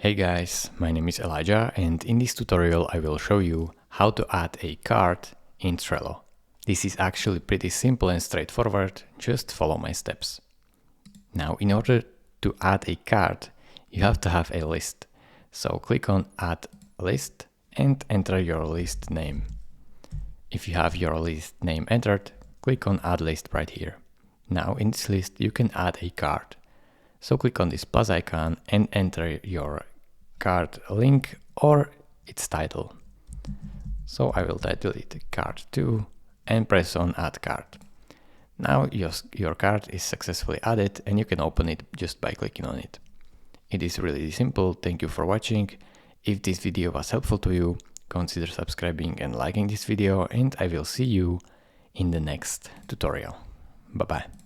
Hey guys, my name is Elijah and in this tutorial I will show you how to add a card in Trello. This is actually pretty simple and straightforward, just follow my steps. Now in order to add a card, you have to have a list. So click on Add List and enter your list name. If you have your list name entered, click on Add List right here. Now in this list you can add a card. So click on this plus icon and enter your card link or its title. So I will title it card 2 and press on add card. Now your card is successfully added and you can open it just by clicking on it. It is really simple. Thank you for watching. If this video was helpful to you, consider subscribing and liking this video, and I will see you in the next tutorial. Bye bye.